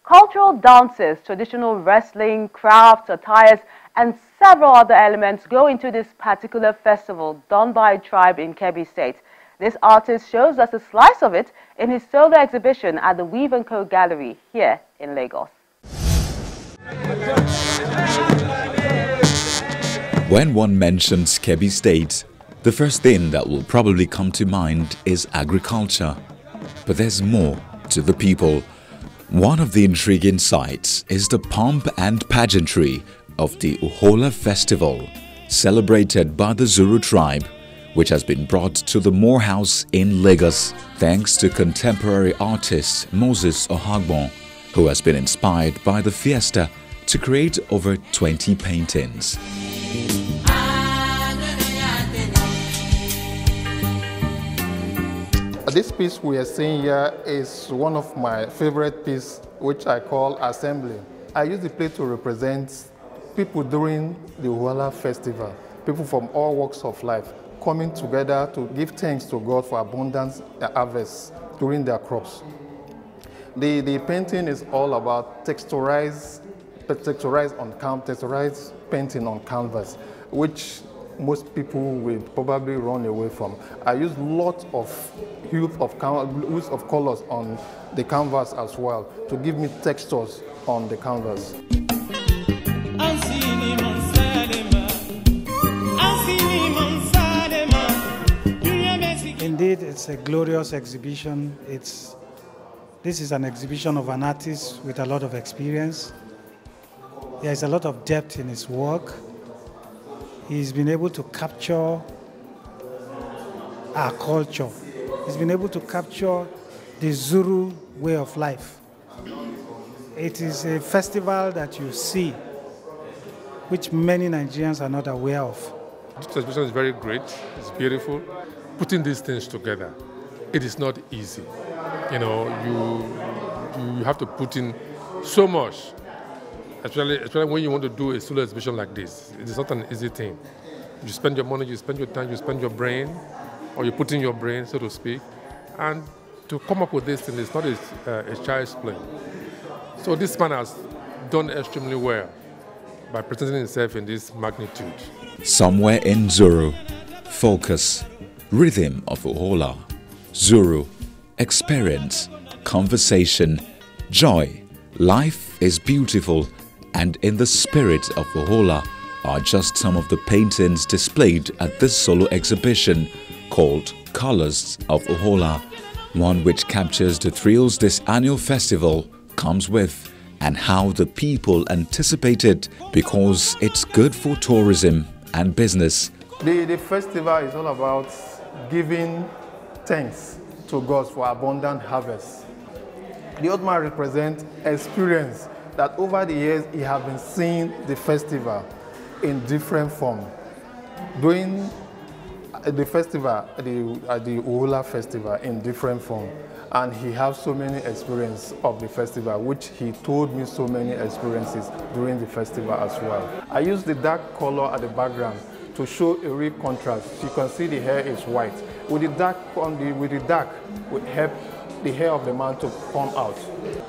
Cultural dances, traditional wrestling, crafts, attires, and several other elements go into this particular festival done by a tribe in Kebbi State. This artist shows us a slice of it in his solo exhibition at the Weave & Co Gallery here in Lagos. When one mentions Kebbi State, the first thing that will probably come to mind is agriculture. But there's more to the people. One of the intriguing sights is the pomp and pageantry of the Uhola festival, celebrated by the Zulu tribe, which has been brought to the Moore House in Lagos thanks to contemporary artist Moses Oghagbon, who has been inspired by the fiesta to create over 20 paintings. This piece we are seeing here is one of my favorite pieces, which I call Assembly. I use the play to represent people during the Uhola festival, people from all walks of life, coming together to give thanks to God for abundance harvest during their crops. The painting is all about texturized painting on canvas, which most people will probably run away from. I use lots of hues of colors on the canvas as well to give me textures on the canvas. Indeed, it's a glorious exhibition. This is an exhibition of an artist with a lot of experience. There is a lot of depth in his work. He's been able to capture our culture. He's been able to capture the Zulu way of life. It is a festival that you see, which many Nigerians are not aware of. This exhibition is very great, it's beautiful. Putting these things together, it is not easy. You know, you have to put in so much. Especially when you want to do a solo exhibition like this. It is not an easy thing. You spend your money, you spend your time, you spend your brain, or you put in your brain, so to speak. And to come up with this thing is not a child's play. So this man has done extremely well by presenting himself in this magnitude. Somewhere in Zulu, focus, rhythm of Uhola, Zulu, experience, conversation, joy, life is beautiful, and in the spirit of Uhola are just some of the paintings displayed at this solo exhibition called Colors of Uhola, one which captures the thrills this annual festival comes with and how the people anticipate it because it's good for tourism and business. The festival is all about giving thanks to God for abundant harvest. The old man represents experience that over the years he has been seeing the festival in different forms. Doing the festival, the Uhola festival in different forms. And he has so many experiences of the festival, which he told me so many experiences during the festival as well. I use the dark color at the background to show a real contrast. You can see the hair is white. With the dark, we help the hair of the man to come out.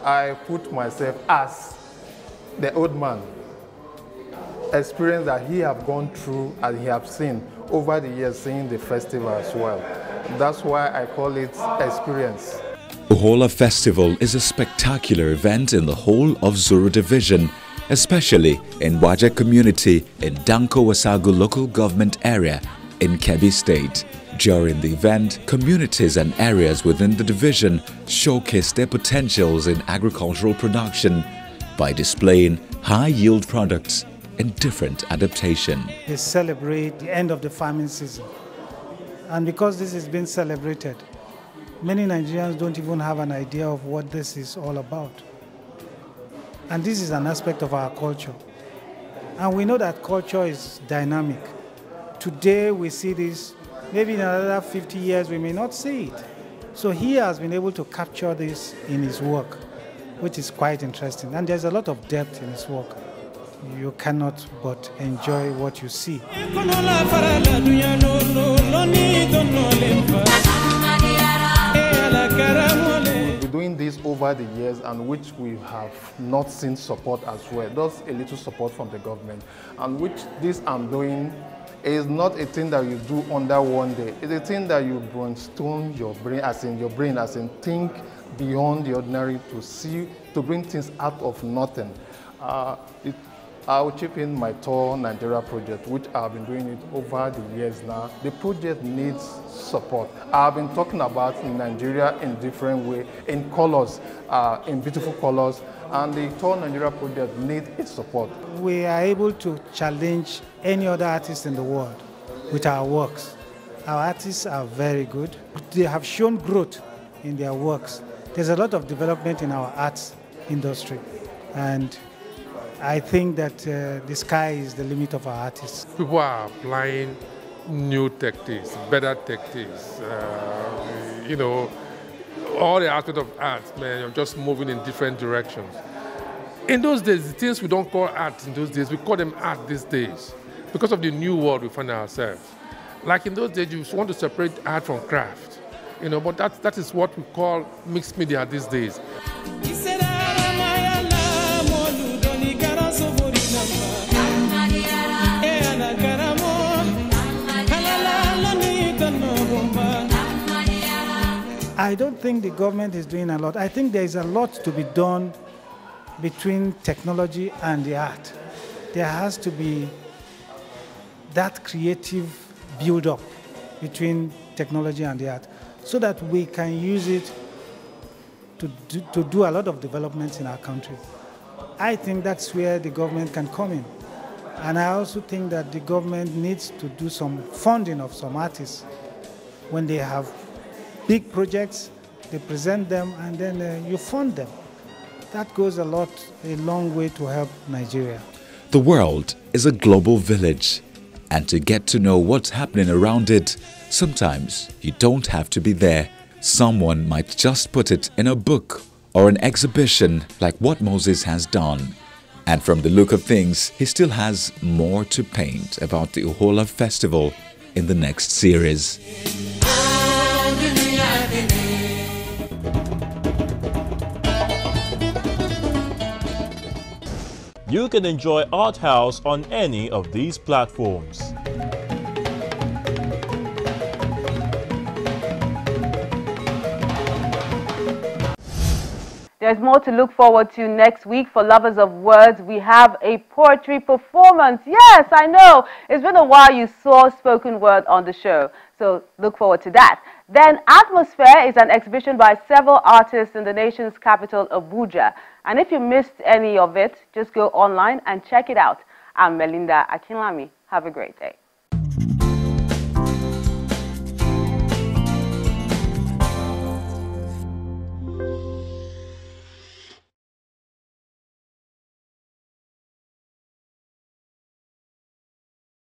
I put myself as the old man, experience that he have gone through and he have seen over the years seeing the festival as well. That's why I call it experience. Uhola Festival is a spectacular event in the whole of Zuru Division, especially in Waja community in Danko Wasagu local government area in Kebbi State. During the event, communities and areas within the division showcase their potentials in agricultural production by displaying high-yield products in different adaptation. They celebrate the end of the farming season. And because this is being celebrated, many Nigerians don't even have an idea of what this is all about. And this is an aspect of our culture. And we know that culture is dynamic. Today we see this, maybe in another 50 years we may not see it. So he has been able to capture this in his work, which is quite interesting. And there's a lot of depth in his work. You cannot but enjoy what you see. We doing this over the years and which we have not seen support as well. Just a little support from the government, and which this I'm doing is not a thing that you do under one day. It's a thing that you brainstorm your brain, as in think beyond the ordinary to bring things out of nothing. I will chip in my Tour Nigeria project, which I've been doing it over the years now. The project needs support. I've been talking about Nigeria in different ways, in colors, in beautiful colors, and the Tour Nigeria project needs its support. We are able to challenge any other artist in the world with our works. Our artists are very good. They have shown growth in their works. There's a lot of development in our arts industry, and I think that the sky is the limit of our artists. People are applying new tactics, better tactics. You know, all the aspects of art, man, you're just moving in different directions. In those days, the things we don't call art in those days, we call them art these days because of the new world we find ourselves. Like in those days, you want to separate art from craft, you know, but that is what we call mixed media these days. I don't think the government is doing a lot. I think there is a lot to be done between technology and the art. There has to be that creative build-up between technology and the art so that we can use it to do a lot of developments in our country. I think that's where the government can come in. And I also think that the government needs to do some funding of some artists. When they have big projects, they present them, and then you fund them. That goes a long way to help Nigeria. The world is a global village, and to get to know what's happening around it, sometimes you don't have to be there. Someone might just put it in a book or an exhibition like what Moses has done. And from the look of things, he still has more to paint about the Uhola festival in the next series. You can enjoy Art House on any of these platforms. There's more to look forward to next week. For lovers of words, we have a poetry performance. Yes, I know. It's been a while you saw spoken word on the show, so look forward to that. Then Atmosphere is an exhibition by several artists in the nation's capital, Abuja. And if you missed any of it, just go online and check it out. I'm Melinda Akinlami. Have a great day.